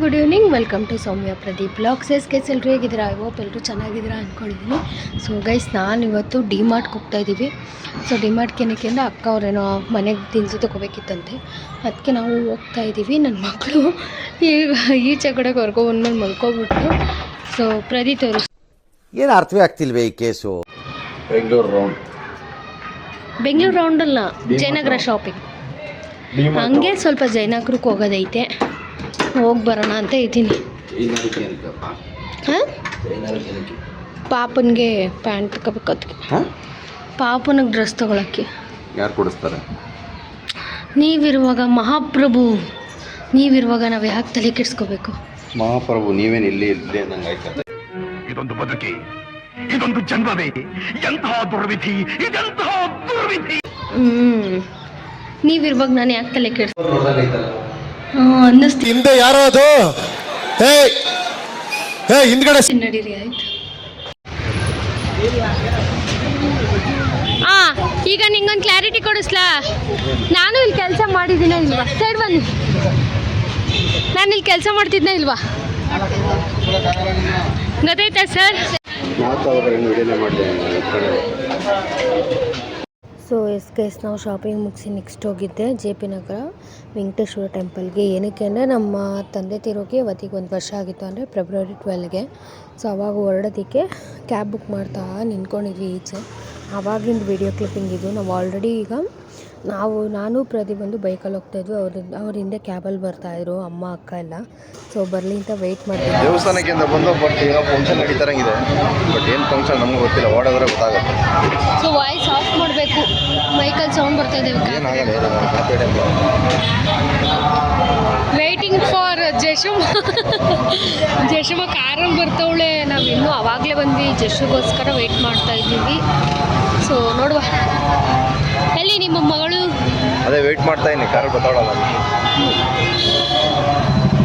Good evening, welcome to Soumya Pradeep blogs. Guys ಎಲ್ಲರೂ ಹೇಗಿದ್ದೀರಾ? I hope ಎಲ್ಲರೂ ಚೆನ್ನಾಗಿದ್ದೀರಾ ಅಂದ್ಕೊಂಡಿದ್ದೀನಿ. ಸೊ ಗೈಸ್, ನಾನು ಇವತ್ತು ಡಿಮಾರ್ಟ್ಗೆ ಹೋಗ್ತಾಯಿದ್ದೀವಿ. ಸೊ ಡಿಮಾರ್ಟ್ಗೆ ಏನಕ್ಕೆ ಅಂದರೆ ಅಕ್ಕ ಅವರೇನೋ ಮನೆಗೆ ತಿನಿಸು ತೊಗೋಬೇಕಿತ್ತಂತೆ, ಅದಕ್ಕೆ ನಾವು ಹೋಗ್ತಾಯಿದ್ದೀವಿ. ನನ್ನ ಮಕ್ಕಳು ಈಚೆ ಕಡೆಗೆ ಹೊರ್ಕೊಬಂದ್ಮೇಲೆ ಮಲ್ಕೊಬಿಟ್ಟು. ಸೊ ಪ್ರದೀಪ್ ಅವರು ಏನು ಅರ್ಥವೇ ಆಗ್ತಿಲ್ವೇ ಈ ಕೇಸು. ಬೆಂಗಳೂರು ರೌಂಡ್ ಅಲ್ಲ, ಜಯನಗರ ಶಾಪಿಂಗ್. ಹಂಗೆ ಸ್ವಲ್ಪ ಜಯನಗರಕ್ಕೆ ಹೋಗೋದೈತೆ, ಹೋಗಿ ಬರೋಣ ಅಂತ ಇದ್ದೀನಿ. ಹಾಂ, ಪಾಪನಿಗೆ ಪ್ಯಾಂಟ್ ತಗೋಬೇಕು, ಅದಕ್ಕೆ ಪಾಪನಿಗೆ ಡ್ರೆಸ್ ತೊಗೊಳಕ್ಕೆ. ಯಾರು ಕೊಡಿಸ್ತಾರೆ? ನೀವಿರುವಾಗ ಮಹಾಪ್ರಭು, ನೀವಿರುವಾಗ ನಾವು ಯಾಕೆ ತಲೆ ಕೆಡಿಸ್ಕೋಬೇಕು? ಮಹಾಪ್ರಭು ನೀವೇನು ಇಲ್ಲಿ ನಂಗೆ ಆಯ್ತು. ಇದೊಂದು ಬದುಕಿ, ಇದೊಂದು ಜನ್ಮವೇ, ಎಂತಹ ದುರ್ವಿಧಿ, ಇದೆಂತಹ ದುರ್ವಿಧಿ. ನೀವಿರುವಾಗ ನಾನು ಯಾಕೆ ತಲೆ ಕೆಡಿಸ್ಕೊ ಅನ್ನಿಸ್ತೀನಿ. ಹಿಂದೆ ಯಾರೋ ಅದು ಹಿಂದ್ಗಡೆ ನಡೀರಿ, ಆಯ್ತು. ಈಗ ನಿಂಗೊಂದು ಕ್ಲಾರಿಟಿ ಕೊಡಿಸ್ಲಾ? ನಾನು ಇಲ್ಲಿ ಕೆಲಸ ಮಾಡಿದ್ದೀನ ಇಲ್ವಾ? ಸೈಡ್ ಬನ್ನಿ. ನಾನು ಇಲ್ಲಿ ಕೆಲಸ ಮಾಡ್ತಿದ್ನ ಇಲ್ವಾ? ಗೊತ್ತಾಯ್ತಾ ಸರ್? ಸೊ ಗೈಸ್, ನಾವು ಶಾಪಿಂಗ್ ಮುಗಿಸಿ ನೆಕ್ಸ್ಟ್ ಹೋಗಿದ್ದೆ JP ನಗರ ವೆಂಕಟೇಶ್ವರ ಟೆಂಪಲ್ಗೆ. ಏನಕ್ಕೆ ಅಂದರೆ ನಮ್ಮ ತಂದೆ ತೀರೋಗಿ ಅವತ್ತಿಗೆ 1 ವರ್ಷ ಆಗಿತ್ತು, ಅಂದರೆ ಫೆಬ್ರವರಿ 12ಗೆ. ಸೊ ಅವಾಗ ಹೊರಡೋದಕ್ಕೆ ಕ್ಯಾಬ್ ಬುಕ್ ಮಾಡ್ತಾ ನಿಂತ್ಕೊಂಡಿದ್ವಿ ಈಚೆ. ಆವಾಗಿಂದ ವಿಡಿಯೋ ಕ್ಲಿಪ್ಪಿಂಗ್ ಇದು. ನಾವು ಆಲ್ರೆಡಿ ಈಗ ನಾನು ಪ್ರದೀಪ್ ಬಂದು ಬೈಕಲ್ಲಿ ಹೋಗ್ತಾಯಿದ್ವಿ, ಅವ್ರ ಹಿಂದೆ ಕ್ಯಾಬಲ್ಲಿ ಬರ್ತಾಯಿದ್ರು ಅಮ್ಮ ಅಕ್ಕ ಎಲ್ಲ. ಸೊ ಬರಲಿ ಅಂತ ವೆಯ್ಟ್ ಮಾಡ್ತೀವಿ. ದೇವಸ್ಥಾನಕ್ಕೆ ಬಂದು ಬಟ್ ಏನೋ ಫಂಕ್ಷನ್ ನಡೀತಾರಂಗಿದೆ, ಬಟ್ ಏನು ಫಂಕ್ಷನ್ ನಮ್ಗೆ ಗೊತ್ತಿಲ್ಲ, ಓಡೋದ್ರೆ ಗೊತ್ತಾಗುತ್ತೆ. ಸೊ ವಾಯ್ಸ್ ಆಫ್ ಮಾಡಬೇಕು, ಬೈಕಲ್ಲಿ ಸೌಂಡ್ ಬರ್ತಾ ಇದೆ. ವೇಟಿಂಗ್ ಫಾರ್ ಜಶಮ್ಮ ಕಾರಲ್ಲಿ ಬರ್ತವಳೆ. ನಾವು ಇನ್ನೂ ಆವಾಗಲೇ ಬಂದ್ವಿ, ಜಶುಗೋಸ್ಕರ ವೆಯ್ಟ್ ಮಾಡ್ತಾ ಇದ್ದೀವಿ. ಸೊ ನೋಡುವ, ಎಲ್ಲಿ ನಿಮ್ಮ ಮಗಳು? ಅದೇ ವೆಯ್ಟ್ ಮಾಡ್ತಾ ಇದ್ದೀನಿ, ಕಾರಲ್ಲಿ ಬರ್ತಾವಳಲ್ಲ.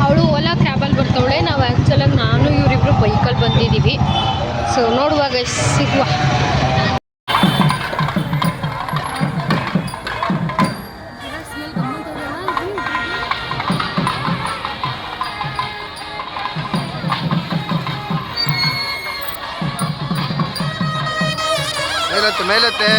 ಅವಳು ಓಲಾ ಕ್ಯಾಬಲ್ಲಿ ಬರ್ತವಳೆ, ನಾವು ಆ್ಯಕ್ಚುಲಾಗಿ ನಾನು ಇವರಿಬ್ಬರು ಬೈಕಲ್ಲಿ ಬಂದಿದ್ದೀವಿ. ಸೊ ನೋಡುವಾಗ ಸಿಗುವ. ಮೇಲತ್ತೆ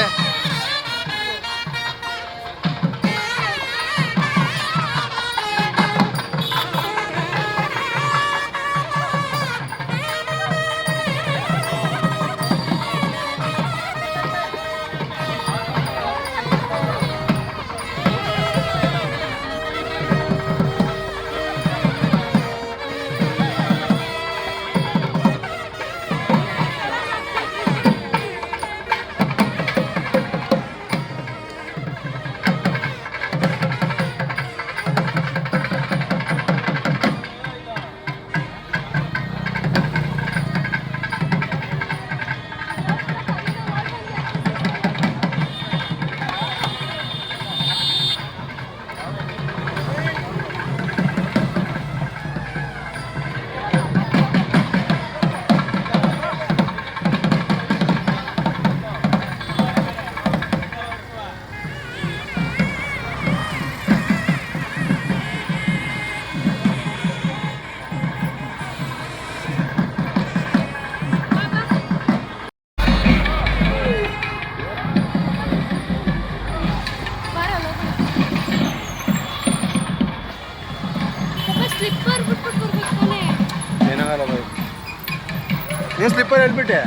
ಏನು ಸ್ಲಿಪ್ಪರ್ ಹೇಳ್ಬಿಟ್ಟೆ?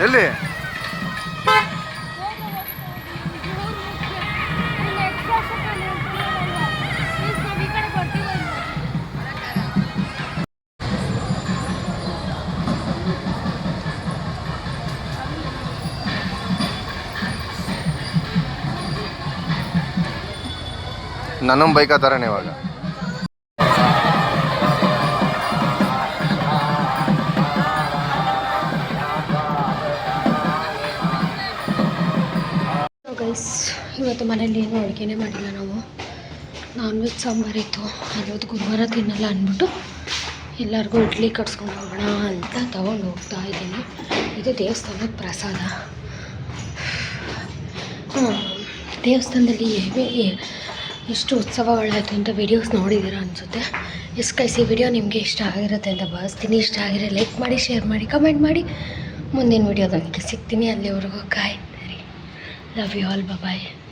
ಎಲ್ಲಿ? ನನ್ನ ಬೈಕ್ ಆ ಥರನೇ ಇವಾಗ. ಗೈಸ್, ಇವತ್ತು ಮನೇಲಿ ಏನೂ ಅಡುಗೆನೇ ಮಾಡಿಲ್ಲ. ನಾವು ನಾನ್ ವೆಜ್ ಸಾಂಬಾರಿತ್ತು, ಇವತ್ತು ಗುರುವಾರ ತಿನ್ನಲ್ಲ ಅಂದ್ಬಿಟ್ಟು ಎಲ್ಲರಿಗೂ ಇಡ್ಲಿ ಕಟ್ಸ್ಕೊಂಡು ಹೋಗೋಣ ಅಂತ ತೊಗೊಂಡು ಹೋಗ್ತಾ ಇದ್ದೀನಿ. ಇದು ದೇವಸ್ಥಾನದ ಪ್ರಸಾದ. ದೇವಸ್ಥಾನದಲ್ಲಿ ಎಷ್ಟು ಉತ್ಸವಗಳಾಯಿತು ಅಂತ ವೀಡಿಯೋಸ್ ನೋಡಿದ್ದೀರಾ ಅನಿಸುತ್ತೆ. ಎಸ್ ಗೈಸ್, ಈ ವಿಡಿಯೋ ನಿಮಗೆ ಇಷ್ಟ ಆಗಿರುತ್ತೆ ಅಂತ ಭಾವಿಸ್ತೀನಿ. ಇಷ್ಟ ಆಗಿರೋ ಲೈಕ್ ಮಾಡಿ, ಶೇರ್ ಮಾಡಿ, ಕಮೆಂಟ್ ಮಾಡಿ. ಮುಂದಿನ ವಿಡಿಯೋದೊಂದಿಗೆ ಸಿಗ್ತೀನಿ. ಅಲ್ಲಿವರೆಗೂ ಕಾಯ್ತೀರಿ. Love you all. ಬಾಯ್.